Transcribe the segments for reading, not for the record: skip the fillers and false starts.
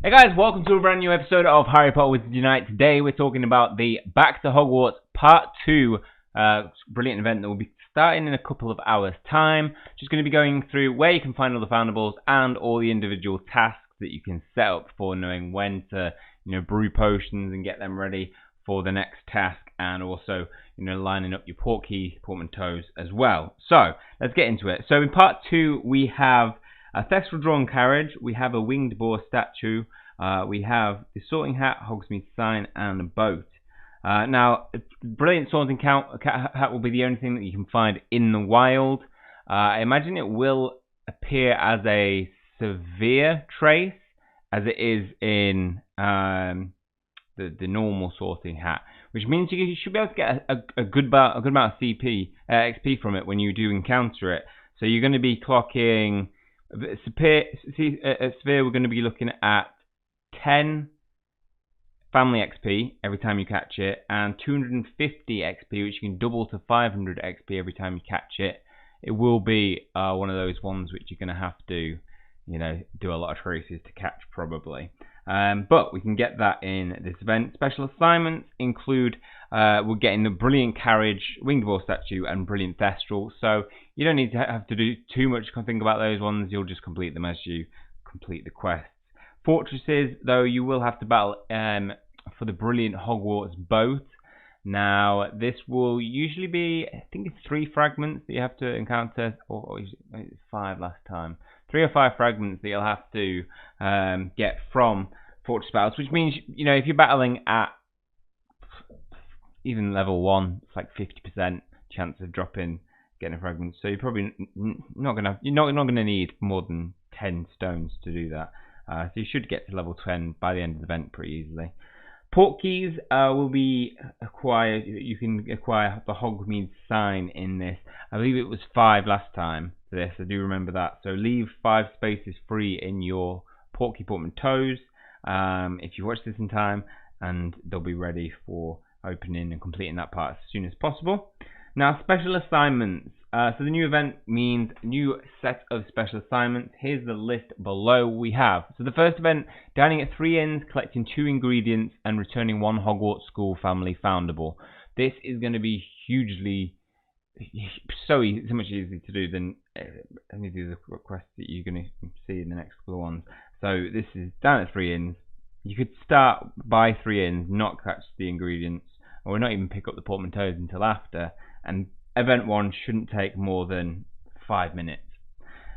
Hey guys, welcome to a brand new episode of Harry Potter with Unite. Today we're talking about the Back to Hogwarts Part 2 brilliant event that will be starting in a couple of hours time. Just going to be going through where you can find all the foundables and all the individual tasks that you can set up for knowing when to brew potions and get them ready for the next task, and also lining up your portmanteaus as well. So let's get into it. So in Part 2 we have a Thestral Drawn Carriage, we have a Winged Boar statue, we have the Sorting Hat, Hogsmeade Sign, and a boat. Now, Brilliant Sorting Hat will be the only thing that you can find in the wild. I imagine it will appear as a severe trace, as it is in the normal Sorting Hat, which means you should be able to get a good amount of XP from it when you do encounter it. So you're going to be clocking. Sphere, we're going to be looking at 10 family XP every time you catch it, and 250 XP, which you can double to 500 XP every time you catch it. It will be one of those ones which you're going to have to, do a lot of traces to catch probably. But we can get that in this event. Special assignments include we're getting the Brilliant Carriage, Winged Boar statue, and Brilliant Thestral. So you don't need to have to do too much think about those ones. You'll just complete them as you complete the quests. Fortresses, though, you will have to battle for the Brilliant Hogwarts boat. Now, this will usually be, I think it's 3 fragments that you have to encounter, or is it 5 last time? 3 or 5 fragments that you'll have to get from Fortress battles, which means, if you're battling at even level 1, it's like 50% chance of dropping, getting a fragment. So you're probably not gonna need more than 10 stones to do that. So you should get to level 10 by the end of the event pretty easily. Port keys will be acquired. You can acquire the Hogsmeade Sign in this. I believe it was 5 last time for this. I do remember that. So leave 5 spaces free in your portmanteaus if you watch this in time, and they'll be ready for opening and completing that part as soon as possible. Now, special assignments. So the new event means a new set of special assignments. Here's the list below we have. So the first event, dining at 3 inns, collecting 2 ingredients, and returning 1 Hogwarts School family foundable. This is going to be so much easier to do than any of the quests that you're going to see in the next couple of ones. So this is down at 3 inns. You could start by 3 inns, not catch the ingredients, or not even pick up the portmanteaus until after, and event 1 shouldn't take more than 5 minutes.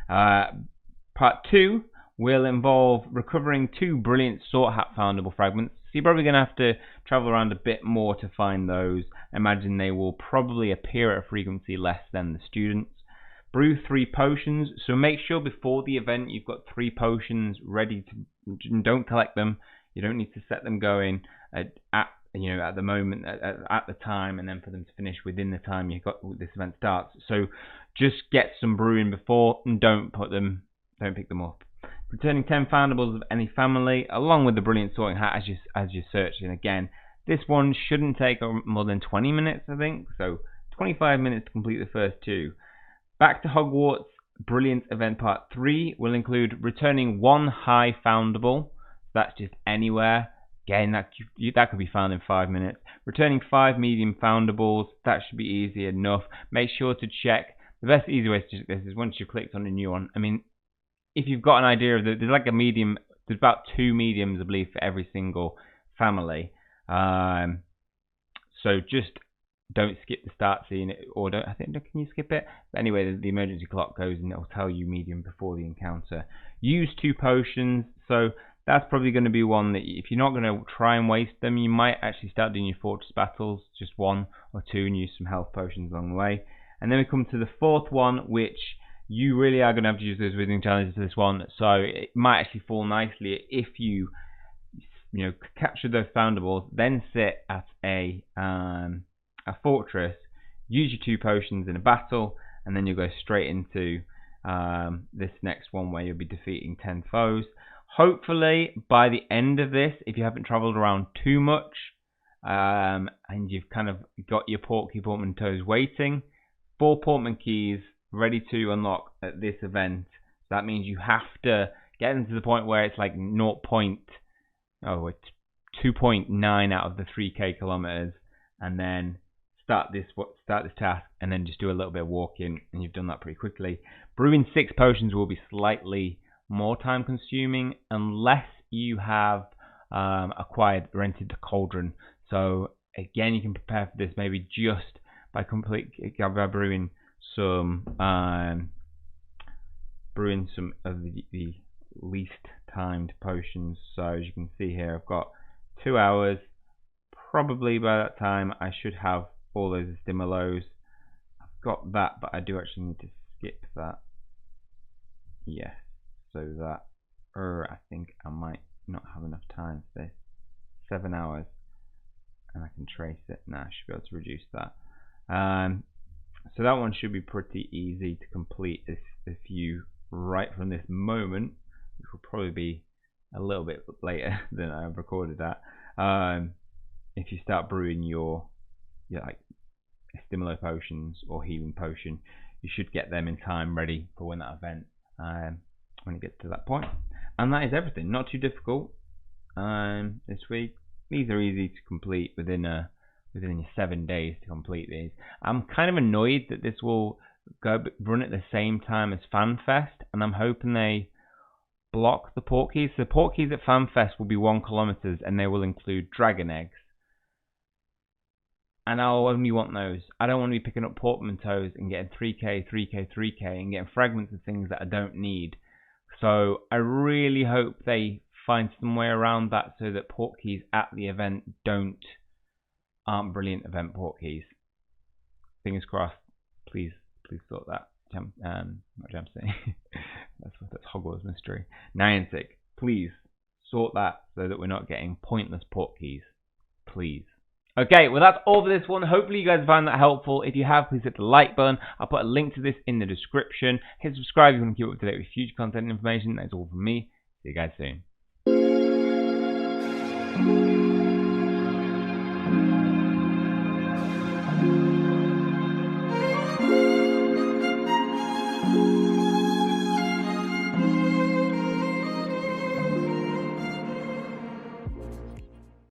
Part 2 will involve recovering 2 Brilliant Sort Hat foundable fragments. So you're probably going to have to travel around a bit more to find those. I imagine they will probably appear at a frequency less than the students. Brew 3 potions. So make sure before the event you've got 3 potions ready to. Don't collect them. You don't need to set them going at the moment, at the time, and then for them to finish within the time this event starts. So just get some brewing before, and don't pick them up. Returning 10 foundables of any family, along with the Brilliant Sorting Hat as you're searching. Again, this one shouldn't take more than 20 minutes, I think. So 25 minutes to complete the first 2. Back to Hogwarts Brilliant Event Part 3 will include returning 1 high foundable. That's just anywhere. Again, that could be found in 5 minutes. Returning 5 medium foundables, that should be easy enough. Make sure to check. The best easy way to check this is once you've clicked on a new one. I mean, if you've got an idea of there's like a medium, there's about 2 mediums, I believe, for every single family. So just don't skip the start scene, or can you skip it? But anyway, the emergency clock goes and it'll tell you medium before the encounter. Use 2 potions. So that's probably going to be one that if you're not going to try and waste them, you might actually start doing your fortress battles, just 1 or 2, and use some health potions along the way. And then we come to the 4th one, which you really are going to have to use those withering challenges to this one. So it might actually fall nicely if you capture those foundables, then sit at a fortress, use your 2 potions in a battle, and then you'll go straight into this next one where you'll be defeating 10 foes. Hopefully, by the end of this, if you haven't travelled around too much, and you've kind of got your portmanteaus waiting, 4 portman keys ready to unlock at this event. So that means you have to get them to the point where it's like 2.9 out of the 3k kilometers, and then start this task, and then just do a little bit of walking, and you've done that pretty quickly. Brewing 6 potions will be slightly more time consuming unless you have rented the cauldron. So again, you can prepare for this maybe just by brewing some of the least timed potions. So as you can see here, I've got 2 hours. Probably by that time I should have all those stimulos. I've got that, but I do actually need to skip that. Yes, so that I think I might not have enough time for this. 7 hours, and I can trace it. Now I should be able to reduce that. So that one should be pretty easy to complete if you right from this moment, which will probably be a little bit later than I've recorded that. If you start brewing your like stimulo potions or healing potion, you should get them in time ready for when that event when it gets to that point. And that is everything. Not too difficult this week. These are easy to complete within your 7 days to complete these. I'm kind of annoyed that this will run at the same time as FanFest, and I'm hoping they block the port keys. So the port keys at FanFest will be 1 kilometers, and they will include dragon eggs. And I'll only want those. I don't want to be picking up portmanteaus and getting 3k, 3k, 3k, and getting fragments of things that I don't need. So I really hope they find some way around that so that port keys at the event aren't brilliant event port keys. Fingers crossed. Please sort that. Not Jam City. that's Hogwarts mystery. Niantic, please sort that so that we're not getting pointless port keys. Please. Okay, well that's all for this one. Hopefully you guys found that helpful. If you have, please hit the like button. I'll put a link to this in the description. Hit subscribe if you want to keep up to date with future content and information. That's all from me. See you guys soon.